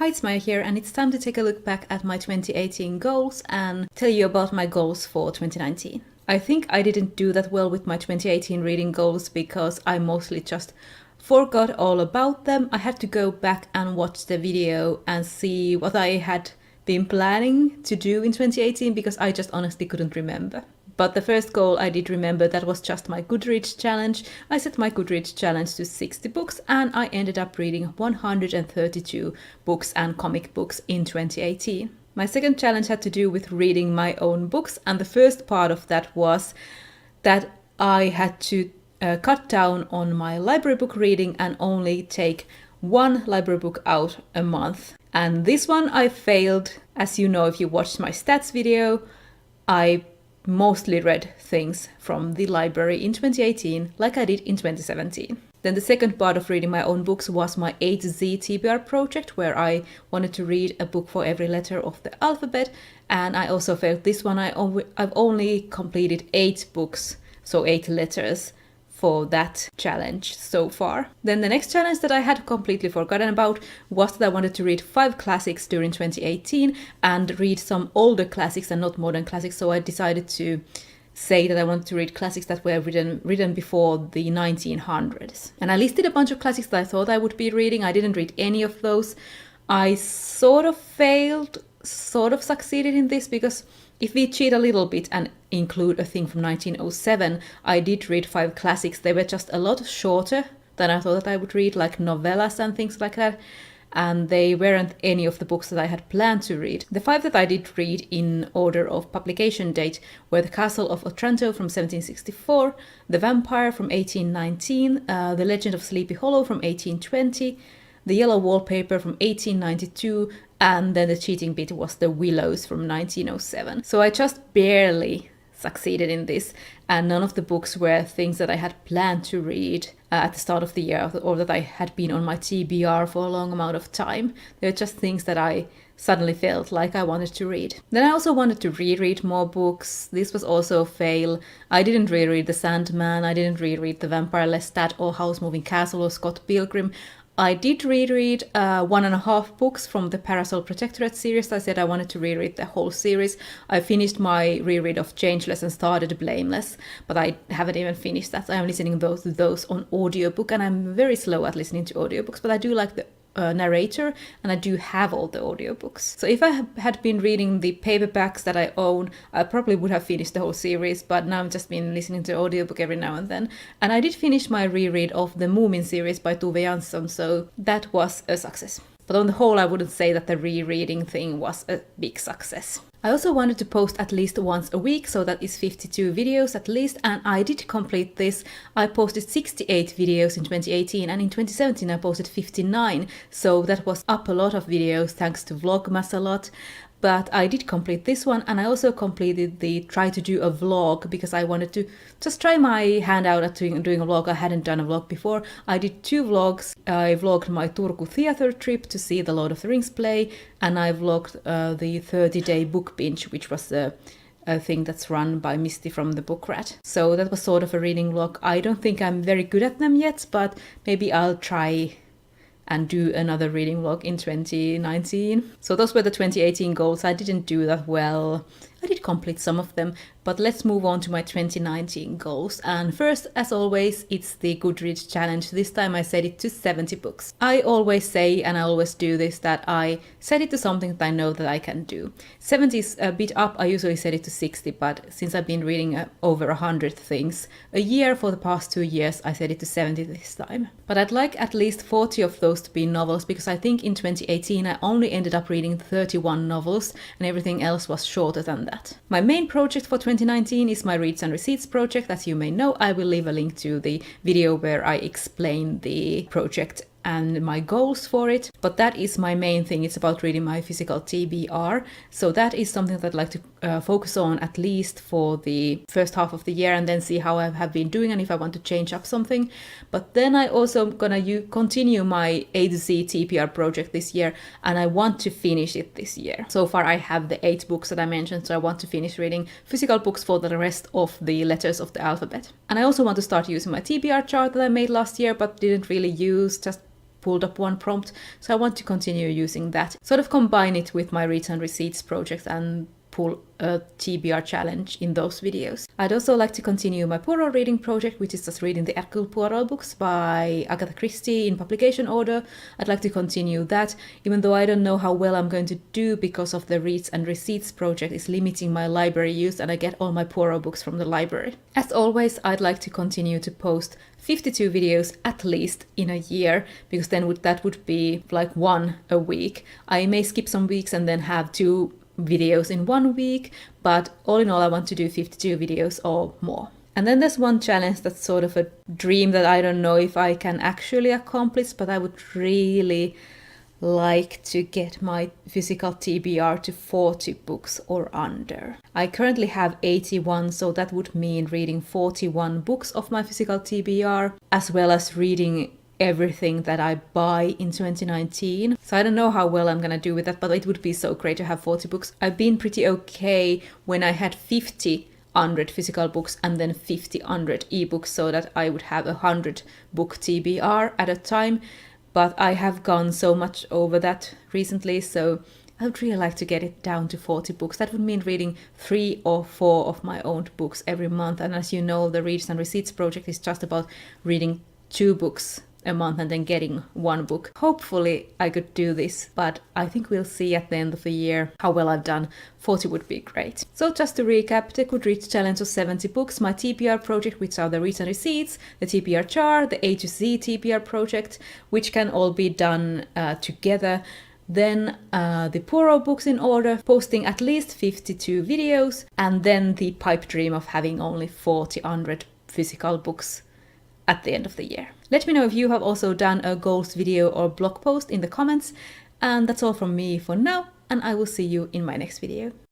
Hi, it's Maija here, and it's time to take a look back at my 2018 goals and tell you about my goals for 2019. I think I didn't do that well with my 2018 reading goals because I mostly just forgot all about them. I had to go back and watch the video and see what I had been planning to do in 2018 because I just honestly couldn't remember. But the first goal I did remember, that was just my Goodreads challenge. I set my Goodreads challenge to 60 books and I ended up reading 132 books and comic books in 2018. My second challenge had to do with reading my own books, and the first part of that was that I had to cut down on my library book reading and only take one library book out a month. And this one I failed. As you know, if you watched my stats video, I mostly read things from the library in 2018 like I did in 2017. Then the second part of reading my own books was my Z TBR Project, where I wanted to read a book for every letter of the alphabet, and I also failed this one. I've only completed 8 books, so 8 letters, for that challenge so far. Then the next challenge that I had completely forgotten about was that I wanted to read 5 classics during 2018 and read some older classics and not modern classics. So I decided to say that I wanted to read classics that were written before the 1900s. And I listed a bunch of classics that I thought I would be reading. I didn't read any of those. I sort of failed, sort of succeeded in this, because if we cheat a little bit and include a thing from 1907, I did read 5 classics. They were just a lot shorter than I thought that I would read, like novellas and things like that. And they weren't any of the books that I had planned to read. The 5 that I did read in order of publication date were The Castle of Otranto from 1764, The Vampire from 1819, The Legend of Sleepy Hollow from 1820, The Yellow Wallpaper from 1892, and then the cheating bit was The Willows from 1907. So I just barely succeeded in this, and none of the books were things that I had planned to read at the start of the year or that I had been on my TBR for a long amount of time. They were just things that I suddenly felt like I wanted to read. Then I also wanted to reread more books. This was also a fail. I didn't reread The Sandman, I didn't reread The Vampire Lestat or House Moving Castle or Scott Pilgrim. I did reread 1.5 books from the Parasol Protectorate series. I said I wanted to reread the whole series. I finished my reread of Changeless and started Blameless, but I haven't even finished that. I'm listening to those on audiobook, and I'm very slow at listening to audiobooks, but I do like the narrator, and I do have all the audiobooks. So if I had been reading the paperbacks that I own, I probably would have finished the whole series, but now I've just been listening to audiobook every now and then. And I did finish my reread of the Moomin series by Tove Jansson, so that was a success. But on the whole, I wouldn't say that the rereading thing was a big success. I also wanted to post at least once a week, so that is 52 videos at least, and I did complete this. I posted 68 videos in 2018, and in 2017 I posted 59, so that was up a lot of videos thanks to Vlogmas a lot. But I did complete this one, and I also completed the try to do a vlog because I wanted to just try my hand out at doing a vlog. I hadn't done a vlog before. I did 2 vlogs. I vlogged my Turku theater trip to see the Lord of the Rings play, and I vlogged the 30-day book binge, which was a thing that's run by Misty from the Book Rat. So that was sort of a reading vlog. I don't think I'm very good at them yet, but maybe I'll try and do another reading vlog in 2019. So those were the 2018 goals. I didn't do that well. I did complete some of them, but let's move on to my 2019 goals. And first, as always, it's the Goodreads challenge. This time I set it to 70 books. I always say, and I always do this, that I set it to something that I know that I can do. 70 is a bit up. I usually set it to 60, but since I've been reading over 100 things a year for the past 2 years, I set it to 70 this time. But I'd like at least 40 of those to be novels, because I think in 2018 I only ended up reading 31 novels, and everything else was shorter than that. My main project for 2019 is my Reads and Receipts project. As you may know, I will leave a link to the video where I explain the project and my goals for it, but that is my main thing. It's about reading my physical TBR, so that is something that I'd like to focus on at least for the first half of the year, and then see how I have been doing and if I want to change up something. But then I also gonna continue my A to Z TBR project this year, and I want to finish it this year. So far I have the 8 books that I mentioned, so I want to finish reading physical books for the rest of the letters of the alphabet. And I also want to start using my TBR chart that I made last year but didn't really use, just pulled up one prompt, so I want to continue using that. Sort of combine it with my Reads and Receipts project and pull a TBR challenge in those videos. I'd also like to continue my Poirot reading project, which is just reading the Hercule Poirot books by Agatha Christie in publication order. I'd like to continue that, even though I don't know how well I'm going to do because of the Reads and Receipts project is limiting my library use and I get all my Poirot books from the library. As always, I'd like to continue to post 52 videos at least in a year, because then that would be like one a week. I may skip some weeks and then have 2 videos in 1 week, but all in all I want to do 52 videos or more. And then there's one challenge that's sort of a dream that I don't know if I can actually accomplish, but I would really like to get my physical TBR to 40 books or under. I currently have 81, so that would mean reading 41 books of my physical TBR, as well as reading everything that I buy in 2019. So I don't know how well I'm gonna do with that, but it would be so great to have 40 books. I've been pretty okay when I had 50 100 physical books and then 50 100 ebooks, so that I would have 100 book TBR at a time. But I have gone so much over that recently, so I would really like to get it down to 40 books. That would mean reading 3 or 4 of my own books every month. And as you know, the Reads and Receipts project is just about reading 2 books a month and then getting 1 book. Hopefully I could do this, but I think we'll see at the end of the year how well I've done. 40 would be great. So just to recap, the Goodreads challenge of 70 books, my TBR project, which are the Reads and Receipts, the TBR jar, the A to Z TBR project, which can all be done together. Then the Poirot books in order, posting at least 52 videos, and then the pipe dream of having only 40 100 physical books at the end of the year. Let me know if you have also done a goals video or blog post in the comments. And that's all from me for now, and I will see you in my next video.